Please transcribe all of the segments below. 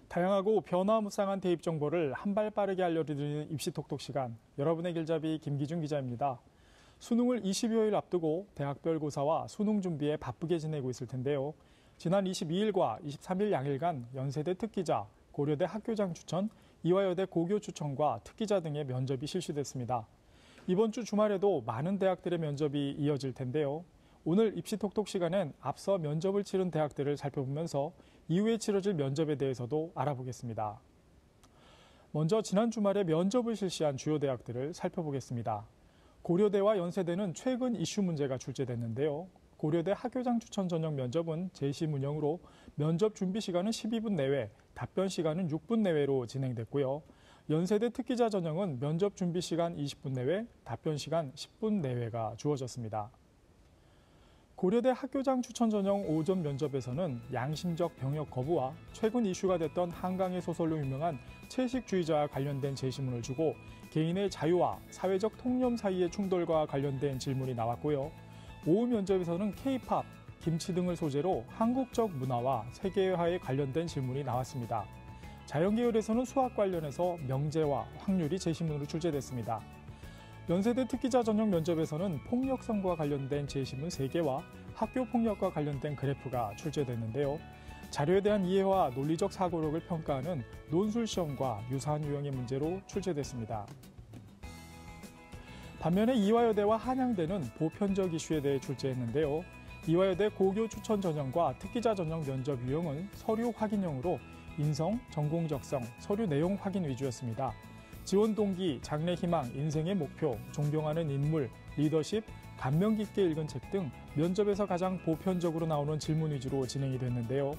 다양하고 변화무쌍한 대입 정보를 한 발 빠르게 알려드리는 입시톡톡 시간, 여러분의 길잡이 김기준 기자입니다. 수능을 20여일 앞두고 대학별 고사와 수능 준비에 바쁘게 지내고 있을 텐데요. 지난 22일과 23일 양일간 연세대 특기자, 고려대 학교장 추천, 이화여대 고교 추천과 특기자 등의 면접이 실시됐습니다. 이번 주 주말에도 많은 대학들의 면접이 이어질 텐데요. 오늘 입시톡톡 시간엔 앞서 면접을 치른 대학들을 살펴보면서 이후에 치러질 면접에 대해서도 알아보겠습니다. 먼저 지난 주말에 면접을 실시한 주요 대학들을 살펴보겠습니다. 고려대와 연세대는 최근 이슈 문제가 출제됐는데요. 고려대 학교장 추천 전형 면접은 제시 문형으로 면접 준비 시간은 12분 내외, 답변 시간은 6분 내외로 진행됐고요. 연세대 특기자 전형은 면접 준비 시간 20분 내외, 답변 시간 10분 내외가 주어졌습니다. 고려대 학교장 추천 전형 오전 면접에서는 양심적 병역 거부와 최근 이슈가 됐던 한강의 소설로 유명한 채식주의자와 관련된 제시문을 주고 개인의 자유와 사회적 통념 사이의 충돌과 관련된 질문이 나왔고요. 오후 면접에서는 K-팝, 김치 등을 소재로 한국적 문화와 세계화에 관련된 질문이 나왔습니다. 자연계열에서는 수학 관련해서 명제와 확률이 제시문으로 출제됐습니다. 연세대 특기자 전형 면접에서는 폭력성과 관련된 제시문 3개와 학교 폭력과 관련된 그래프가 출제됐는데요. 자료에 대한 이해와 논리적 사고력을 평가하는 논술시험과 유사한 유형의 문제로 출제됐습니다. 반면에 이화여대와 한양대는 보편적 이슈에 대해 출제했는데요. 이화여대 고교 추천 전형과 특기자 전형 면접 유형은 서류 확인형으로 인성, 전공 적성, 서류 내용 확인 위주였습니다. 지원 동기, 장래 희망, 인생의 목표, 존경하는 인물, 리더십, 감명 깊게 읽은 책 등 면접에서 가장 보편적으로 나오는 질문 위주로 진행이 됐는데요.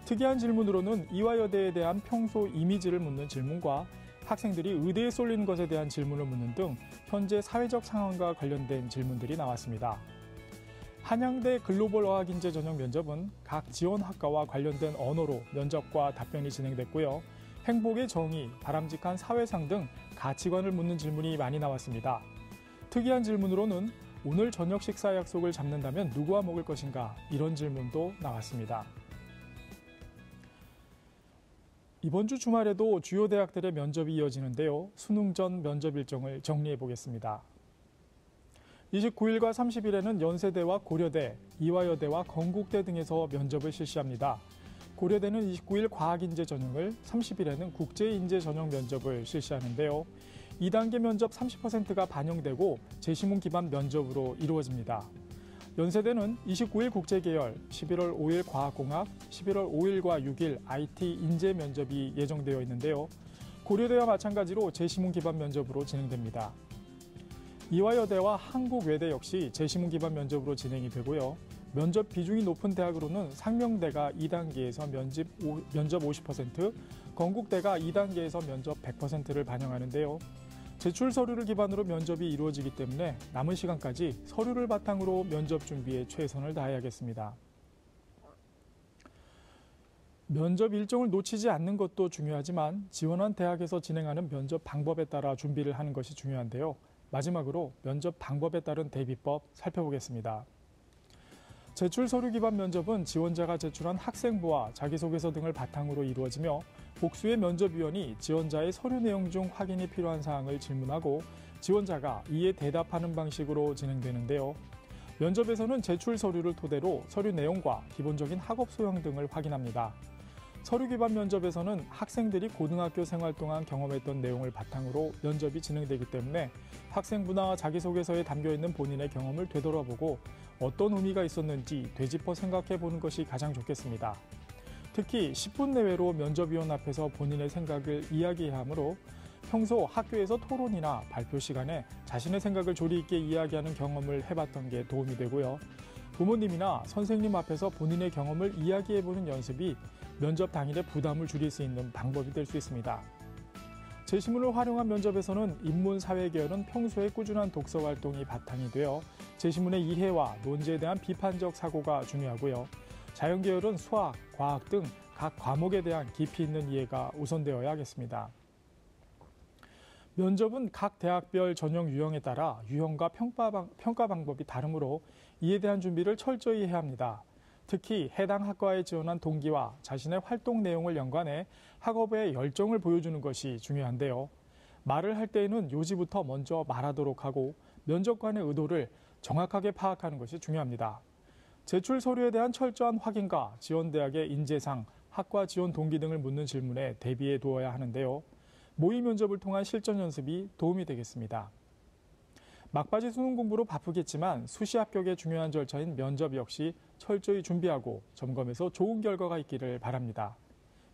특이한 질문으로는 이화여대에 대한 평소 이미지를 묻는 질문과 학생들이 의대에 쏠리는 것에 대한 질문을 묻는 등 현재 사회적 상황과 관련된 질문들이 나왔습니다. 한양대 글로벌 어학인재 전형 면접은 각 지원학과와 관련된 언어로 면접과 답변이 진행됐고요. 행복의 정의, 바람직한 사회상 등 가치관을 묻는 질문이 많이 나왔습니다. 특이한 질문으로는 오늘 저녁 식사 약속을 잡는다면 누구와 먹을 것인가? 이런 질문도 나왔습니다. 이번 주 주말에도 주요 대학들의 면접이 이어지는데요. 수능 전 면접 일정을 정리해 보겠습니다. 29일과 30일에는 연세대와 고려대, 이화여대와 건국대 등에서 면접을 실시합니다. 고려대는 29일 과학인재 전형을, 30일에는 국제인재 전형 면접을 실시하는데요. 2단계 면접 30%가 반영되고 제시문 기반 면접으로 이루어집니다. 연세대는 29일 국제계열, 11월 5일 과학공학, 11월 5일과 6일 IT 인재 면접이 예정되어 있는데요. 고려대와 마찬가지로 제시문 기반 면접으로 진행됩니다. 이화여대와 한국외대 역시 제시문 기반 면접으로 진행이 되고요. 면접 비중이 높은 대학으로는 상명대가 2단계에서 면접 50%, 건국대가 2단계에서 면접 100%를 반영하는데요. 제출 서류를 기반으로 면접이 이루어지기 때문에 남은 시간까지 서류를 바탕으로 면접 준비에 최선을 다해야겠습니다. 면접 일정을 놓치지 않는 것도 중요하지만 지원한 대학에서 진행하는 면접 방법에 따라 준비를 하는 것이 중요한데요. 마지막으로 면접 방법에 따른 대비법 살펴보겠습니다. 제출 서류 기반 면접은 지원자가 제출한 학생부와 자기소개서 등을 바탕으로 이루어지며 복수의 면접위원이 지원자의 서류 내용 중 확인이 필요한 사항을 질문하고 지원자가 이에 대답하는 방식으로 진행되는데요. 면접에서는 제출 서류를 토대로 서류 내용과 기본적인 학업 소양 등을 확인합니다. 서류 기반 면접에서는 학생들이 고등학교 생활 동안 경험했던 내용을 바탕으로 면접이 진행되기 때문에 학생부나 자기소개서에 담겨있는 본인의 경험을 되돌아보고 어떤 의미가 있었는지 되짚어 생각해 보는 것이 가장 좋겠습니다. 특히 10분 내외로 면접위원 앞에서 본인의 생각을 이야기해야 하므로 평소 학교에서 토론이나 발표 시간에 자신의 생각을 조리 있게 이야기하는 경험을 해봤던 게 도움이 되고요. 부모님이나 선생님 앞에서 본인의 경험을 이야기해보는 연습이 면접 당일의 부담을 줄일 수 있는 방법이 될 수 있습니다. 제시문을 활용한 면접에서는 인문사회계열은 평소에 꾸준한 독서 활동이 바탕이 되어 제시문의 이해와 논지에 대한 비판적 사고가 중요하고요. 자연계열은 수학, 과학 등 각 과목에 대한 깊이 있는 이해가 우선되어야 하겠습니다. 면접은 각 대학별 전형 유형에 따라 유형과 평가 방법이 다르므로 이에 대한 준비를 철저히 해야 합니다. 특히 해당 학과에 지원한 동기와 자신의 활동 내용을 연관해 학업에 열정을 보여주는 것이 중요한데요. 말을 할 때에는 요지부터 먼저 말하도록 하고 면접관의 의도를 정확하게 파악하는 것이 중요합니다. 제출 서류에 대한 철저한 확인과 지원 대학의 인재상, 학과 지원 동기 등을 묻는 질문에 대비해 두어야 하는데요. 모의 면접을 통한 실전 연습이 도움이 되겠습니다. 막바지 수능 공부로 바쁘겠지만 수시 합격의 중요한 절차인 면접 역시 철저히 준비하고 점검해서 좋은 결과가 있기를 바랍니다.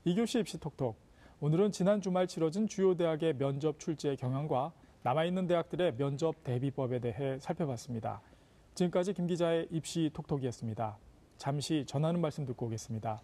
이교시 입시톡톡. 오늘은 지난 주말 치러진 주요 대학의 면접 출제 경향과 남아있는 대학들의 면접 대비법에 대해 살펴봤습니다. 지금까지 김 기자의 입시톡톡이었습니다. 잠시 전하는 말씀 듣고 오겠습니다.